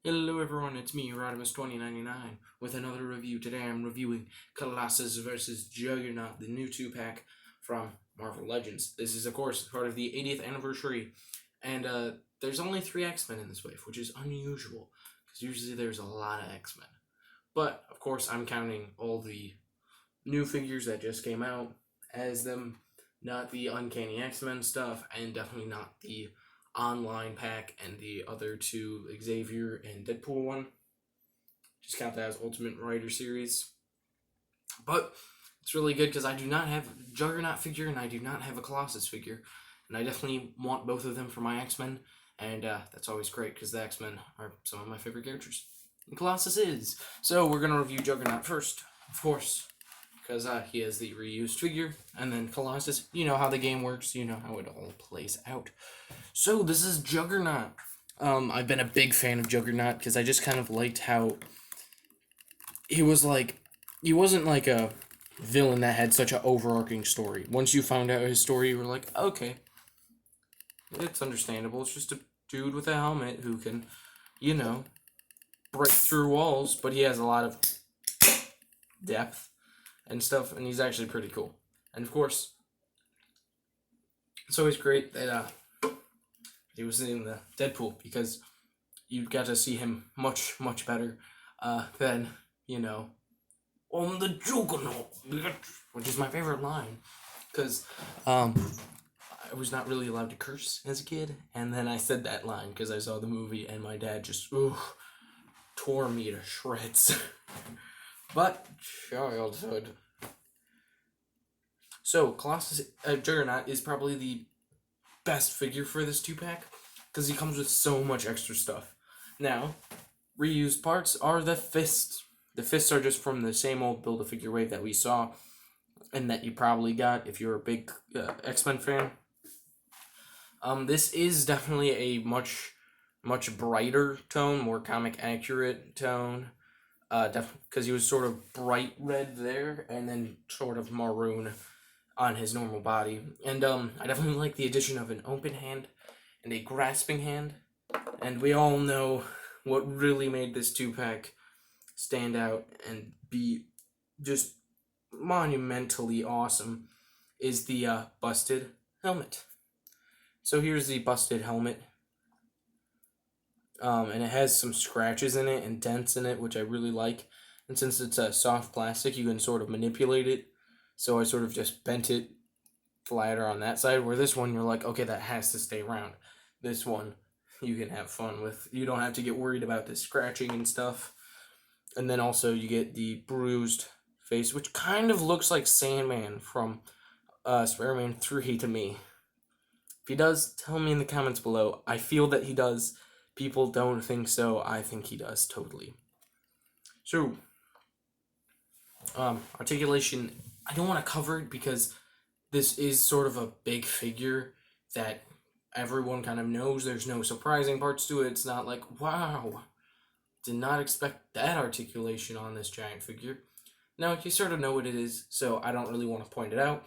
Hello everyone, it's me, Rodimus2099, with another review. Today I'm reviewing Colossus vs. Juggernaut, the new 2-pack from Marvel Legends. This is, of course, part of the 80th anniversary, and there's only 3 X-Men in this wave, which is unusual, because usually there's a lot of X-Men. But, of course, I'm counting all the new figures that just came out as them, not the Uncanny X-Men stuff, and definitely not the online pack and the other 2 Xavier and Deadpool one. Just count that as Ultimate Rider series. But it's really good because I do not have a Juggernaut figure and I do not have a Colossus figure. And I definitely want both of them for my X-Men. And that's always great because the X-Men are some of my favorite characters. And Colossus is. So we're going to review Juggernaut first, of course. Because he has the reused figure, and then Colossus, you know how the game works, you know how it all plays out. So, this is Juggernaut. I've been a big fan of Juggernaut, because I just kind of liked how he wasn't like a villain that had such an overarching story. Once you found out his story, you were like, okay, it's understandable, it's just a dude with a helmet who can, break through walls, but he has a lot of depth and stuff, and he's actually pretty cool. And of course, it's always great that he was in the Deadpool, because you got to see him much, much better than, on the Juggernaut, which is my favorite line, because I was not really allowed to curse as a kid, and then I said that line because I saw the movie, and my dad just, tore me to shreds. But, childhood. So, Colossus Juggernaut is probably the best figure for this 2-pack, because he comes with so much extra stuff. Now, reused parts are the fists. The fists are just from the same old Build-A-Figure wave that we saw, and that you probably got if you're a big X-Men fan. This is definitely a much brighter tone, more comic-accurate tone. Because he was sort of bright red there, and then sort of maroon on his normal body. And I definitely like the addition of an open hand and a grasping hand. And we all know what really made this 2-pack stand out and be just monumentally awesome is the busted helmet. So here's the busted helmet. And it has some scratches in it and dents in it, which I really like. And since it's a soft plastic, you can sort of manipulate it. So I sort of just bent it flatter on that side, where this one, you're like, okay, that has to stay round. This one, you can have fun with. You don't have to get worried about the scratching and stuff. And then also you get the bruised face, which kind of looks like Sandman from Spider-Man 3 to me. If he does, tell me in the comments below. I feel that he does. People don't think so. I think he does, totally. So, Articulation, I don't want to cover it because this is sort of a big figure that everyone kind of knows. There's no surprising parts to it. It's not like, wow, did not expect that articulation on this giant figure. No, you sort of know what it is, so I don't really want to point it out.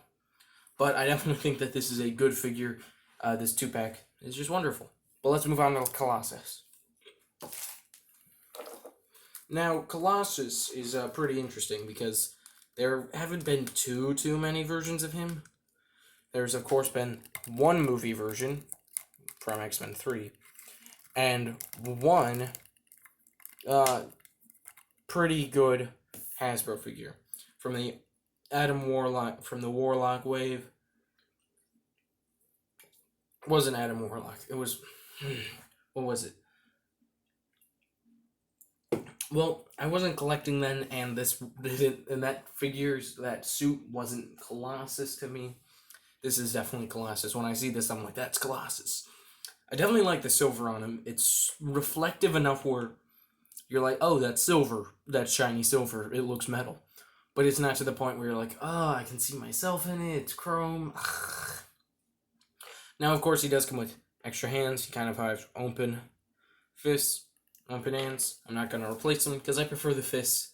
But I definitely think that this is a good figure. This 2-pack is just wonderful. But let's move on to Colossus. Now, Colossus is pretty interesting because there haven't been too many versions of him. There's, of course, been one movie version from X-Men 3, and one pretty good Hasbro figure from the Warlock wave. It wasn't Adam Warlock. It was, what was it? Well, I wasn't collecting then, and that suit wasn't Colossus to me. This is definitely Colossus. When I see this, I'm like, that's Colossus. I definitely like the silver on him. It's reflective enough where you're like, oh, that's silver. That's shiny silver. It looks metal. But it's not to the point where you're like, oh, I can see myself in it. It's chrome. Now, of course, he does come with extra hands. He kind of has open fists, open hands. I'm not going to replace them because I prefer the fists.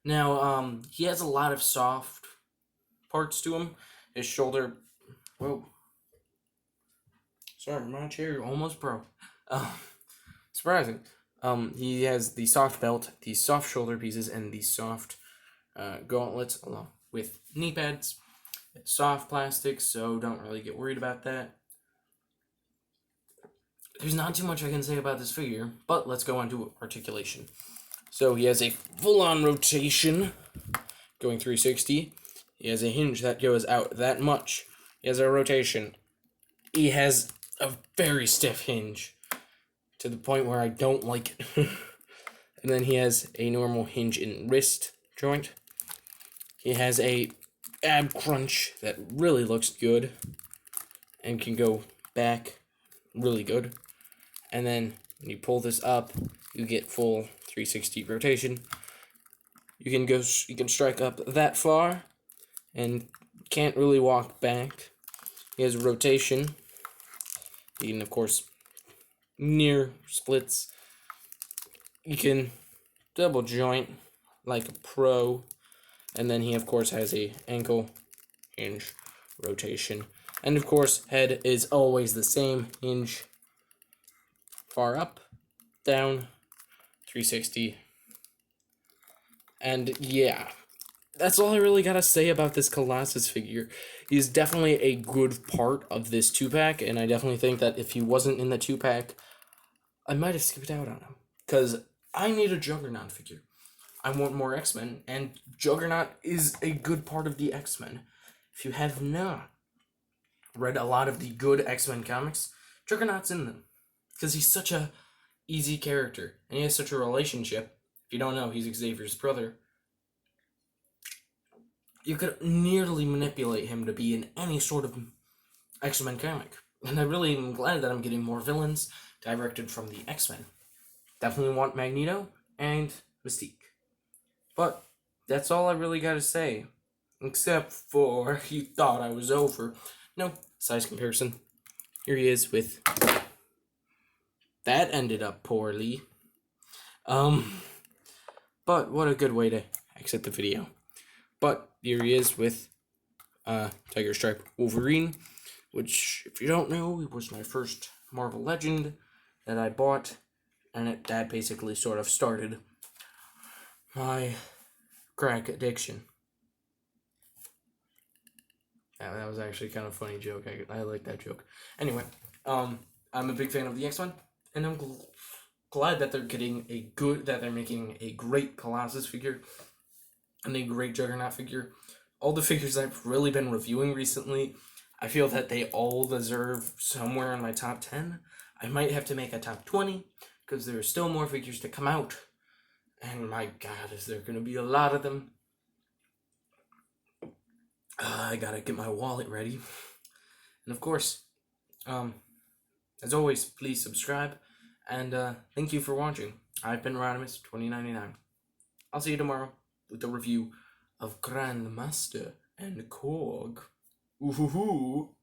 Now, he has a lot of soft parts to him. His shoulder... Whoa. Sorry, my chair almost broke. Surprising. He has the soft belt, the soft shoulder pieces, and the soft gauntlets along with knee pads. It's soft plastic, so don't really get worried about that. There's not too much I can say about this figure, but let's go on to articulation. So he has a full-on rotation going 360. He has a hinge that goes out that much. He has a rotation. He has a very stiff hinge to the point where I don't like it. And then he has a normal hinge in wrist joint. He has a ab crunch that really looks good and can go back really good. And then when you pull this up, you get full 360 rotation. You can strike up that far and can't really walk back. He has rotation. You can, of course, near splits. You can double joint like a pro. And then he, of course, has a ankle hinge rotation. And, of course, head is always the same hinge. Far up, down, 360. And, yeah. That's all I really gotta say about this Colossus figure. He's definitely a good part of this 2-pack, and I definitely think that if he wasn't in the 2-pack, I might have skipped out on him. Because I need a Juggernaut figure. I want more X-Men, and Juggernaut is a good part of the X-Men. If you have not read a lot of the good X-Men comics, Juggernaut's in them. Because he's such a easy character, and he has such a relationship. If you don't know, he's Xavier's brother. You could nearly manipulate him to be in any sort of X-Men comic. And I really am glad that I'm getting more villains directed from the X-Men. Definitely want Magneto and Mystique. But that's all I really gotta say. Except for you thought I was over. No, size comparison. Here he is with... That ended up poorly. But what a good way to exit the video. But here he is with Tiger Stripe Wolverine, which, if you don't know, it was my first Marvel Legend that I bought, and that basically sort of started my crack addiction. That was actually kind of a funny joke. I like that joke. Anyway, I'm a big fan of the X-Men, and I'm glad that they're making a great Colossus figure and a great Juggernaut figure. All the figures I've really been reviewing recently, I feel that they all deserve somewhere in my top 10. I might have to make a top 20, because there are still more figures to come out. And my god, is there going to be a lot of them. I gotta get my wallet ready. And of course, as always, please subscribe. And thank you for watching. I've been Rodimus2099. I'll see you tomorrow with a review of Grandmaster and Korg. Ooh-hoo-hoo.